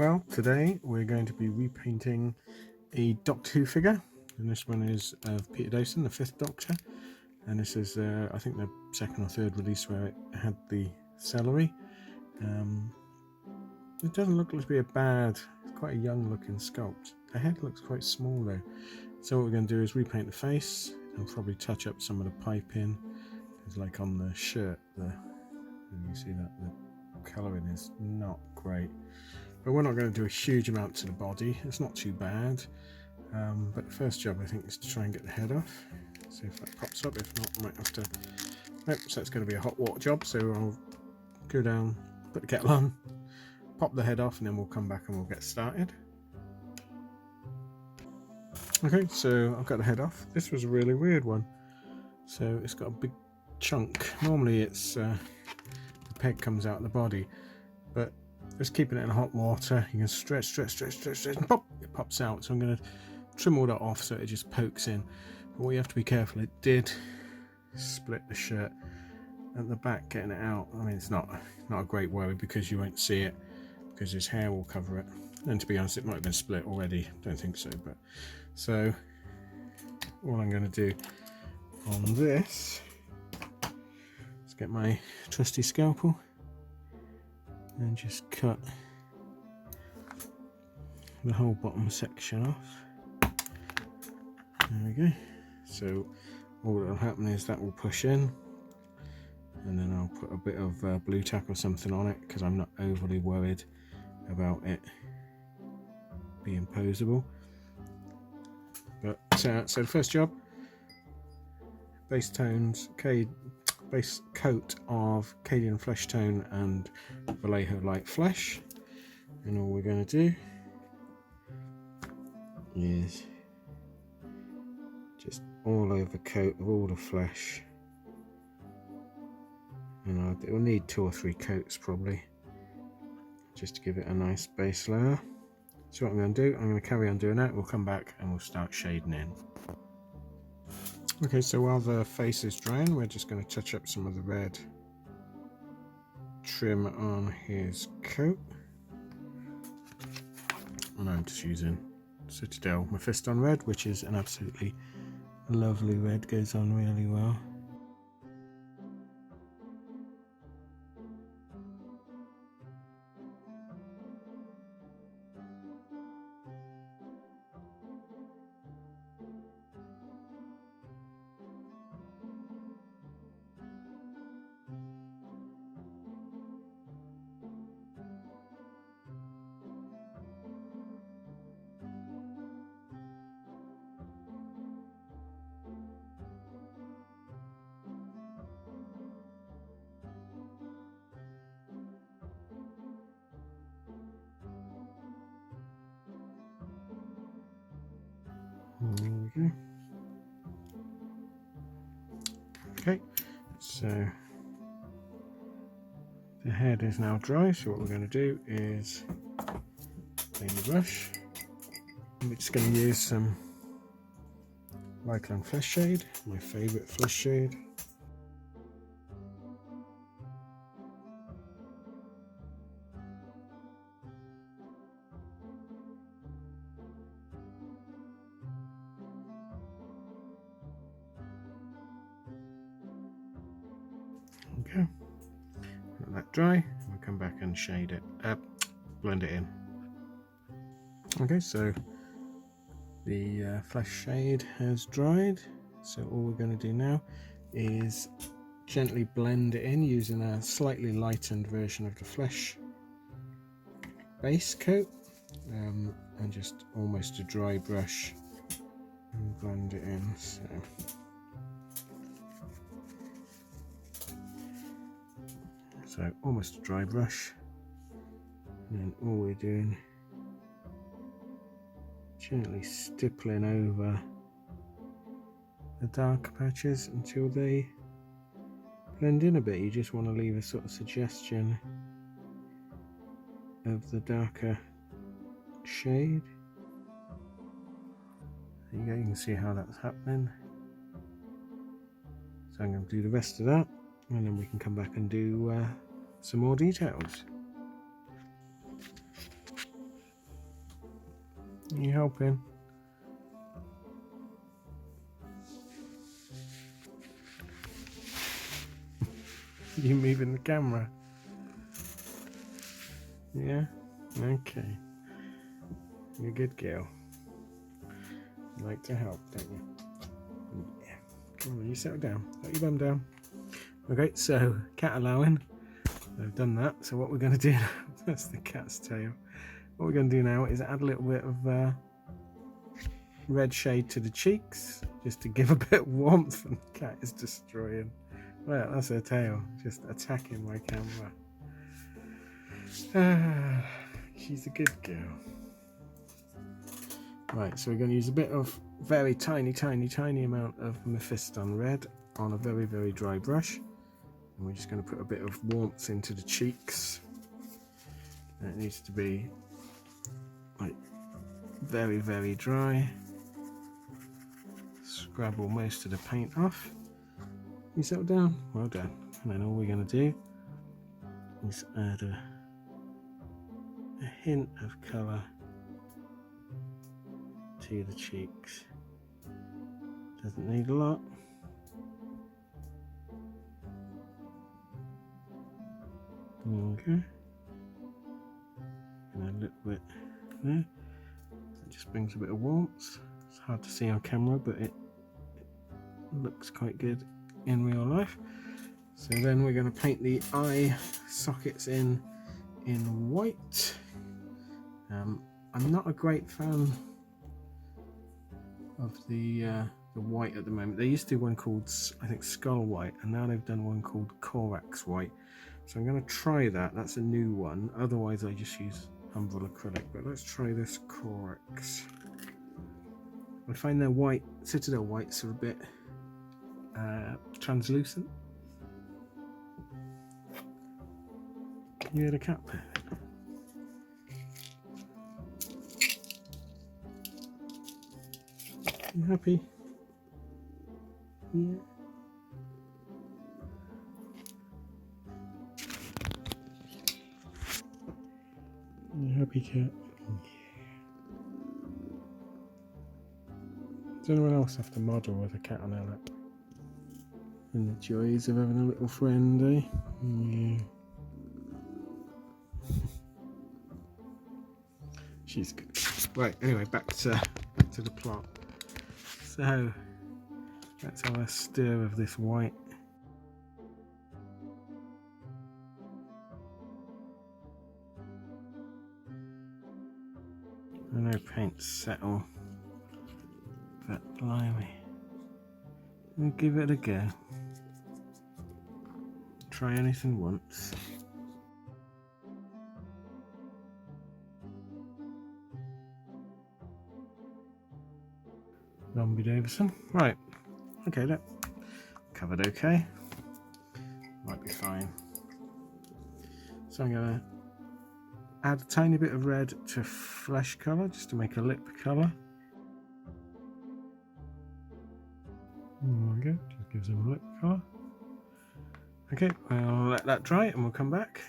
Well, today we're going to be repainting a Doctor Who figure, and this one is of Peter Davison, the 5th Doctor, and this is I think the second or third release where it had the celery. It doesn't look like to be a bad, it's quite a young looking sculpt. The head looks quite small though, so what we're going to do is repaint the face and probably touch up some of the piping, because like on the shirt, you see that the colouring is not great. But we're not going to do a huge amount to the body. It's not too bad. But the first job, I think, is to try and get the head off. See if that pops up. If not, I might have to... Nope, so it's going to be a hot water job. So I'll go down, put the kettle on, pop the head off, and then we'll come back and we'll get started. Okay, so I've got the head off. This was a really weird one. So it's got a big chunk. Normally it's the peg comes out of the body, but just keeping it in hot water, you can stretch, and pop, it pops out. So I'm going to trim all that off so it just pokes in. But we have to be careful. It did split the shirt at the back, getting it out. I mean, it's not a great worry because you won't see it because his hair will cover it. And to be honest, it might have been split already. Don't think so. But so all I'm going to do on this is get my trusty scalpel and just cut the whole bottom section off. There we go. So all that will happen is that will push in, and then I'll put a bit of blue tack or something on it because I'm not overly worried about it being posable. But so the first job, base tones, base coat of Cadian Flesh Tone and Vallejo Light Flesh, and all we're going to do is just all over coat of all the flesh, and it will need 2 or 3 coats probably just to give it a nice base layer. So what I'm going to do, I'm going to carry on doing that. We'll come back and we'll start shading in. Okay, so while the face is drying, we're just going to touch up some of the red trim on his coat. And I'm just using Citadel Mephiston Red, which is an absolutely lovely red, goes on really well. There we go. Okay, so the head is now dry, so what we're going to do is clean the brush. I'm just going to use some Lycan Flesh Shade, my favourite flesh shade. Okay, let that dry, we'll come back and shade it up, blend it in. Okay, so the flesh shade has dried, so all we're going to do now is gently blend it in using a slightly lightened version of the flesh base coat, and just almost a dry brush and blend it in. So almost a dry brush, and then all we're doing, gently stippling over the darker patches until they blend in a bit. You just want to leave a sort of suggestion of the darker shade. There you go, you can see how that's happening. So I'm going to do the rest of that, and then we can come back and do some more details. You helping? You moving the camera? Yeah? Okay. You're a good girl. You like to help, don't you? Yeah. Come on, you settle down. Put your bum down. Okay, so cat allowing. I've done that. So what we're going to do now, that's the cat's tail. What we're going to do now is add a little bit of red shade to the cheeks, just to give a bit of warmth, and the cat is destroying. Well, that's her tail, just attacking my camera. She's a good girl. Right, so we're going to use a bit of very tiny amount of Mephiston red on a very dry brush, and we're just going to put a bit of warmth into the cheeks. And it needs to be like very dry. Scrabble most of the paint off. You settle down? Well done. And then all we're going to do is add a hint of colour to the cheeks. Doesn't need a lot. Okay. And a little bit there. It just brings a bit of warmth. It's hard to see on camera, but it looks quite good in real life. So then we're going to paint the eye sockets in white. I'm not a great fan of the white at the moment. They used to do one called, I think, Skull White, and now they've done one called Corax White. So I'm going to try that. That's a new one. Otherwise I just use Umbral acrylic, but let's try this Corax. I find their white, Citadel whites are a bit translucent. Can you hear the cat there? You happy? Yeah. You happy, cat? Yeah. Does anyone else have to model with a cat on their lap? And the joys of having a little friend, eh? Yeah. She's good. Right, anyway, back to the plot. So let's have a stir of this white. I know paints settle, but blimey, we'll give it a go. Try anything once. Davison. Right, okay, that covered okay. Might be fine. So I'm going to add a tiny bit of red to flesh colour, just to make a lip colour. There we go, just gives him a lip colour. Okay, I'll let that dry and we'll come back.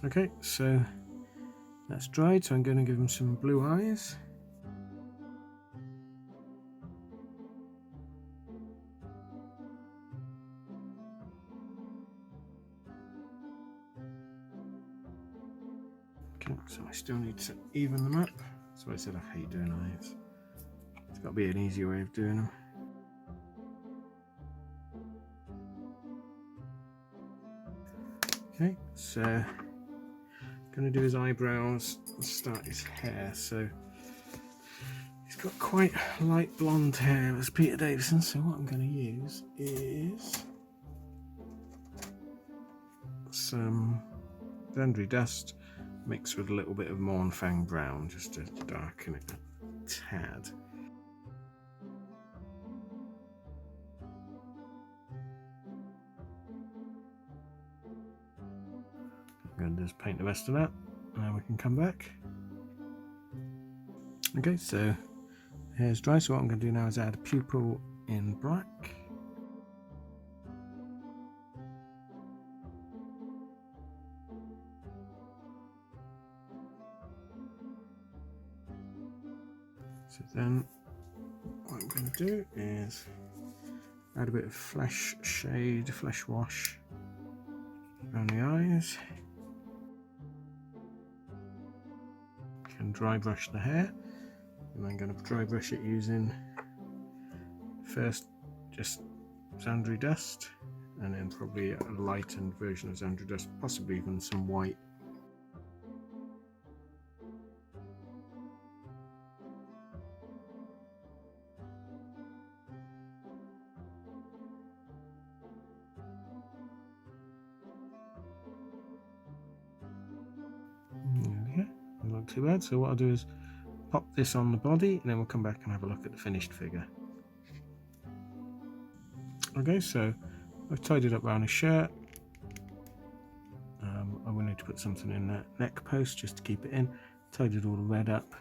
Okay, so that's dried, so I'm going to give him some blue eyes. Okay, so I still need to even them up. That's why I said I hate doing eyes. There's got to be an easier way of doing them. Okay, so I'm going to do his eyebrows and start his hair. So he's got quite light blonde hair as Peter Davison, so what I'm going to use is some Vendry dust mixed with a little bit of Mornfang brown, just to darken it a tad. I'm going to just paint the rest of that, and then we can come back. Okay, so the hair's dry, so what I'm going to do now is add a pupil in black. So then what I'm going to do is add a bit of flesh wash around the eyes. Can dry brush the hair, and I'm going to dry brush it using first just Xandri dust, and then probably a lightened version of Xandri dust, possibly even some white. Yeah, not too bad. So what I'll do is pop this on the body, and then we'll come back and have a look at the finished figure. Okay, so I've tied it up around his shirt. I will need to put something in that neck post just to keep it in. Tied it all the red up,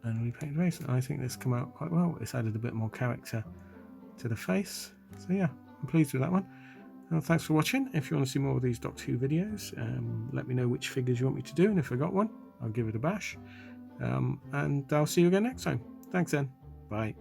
and repainted the face. I think this come out quite well. It's added a bit more character to the face. So yeah, I'm pleased with that one. Thanks for watching. If you want to see more of these Doctor Who videos, let me know which figures you want me to do, and if I got one, I'll give it a bash. And I'll see you again next time. Thanks then. Bye.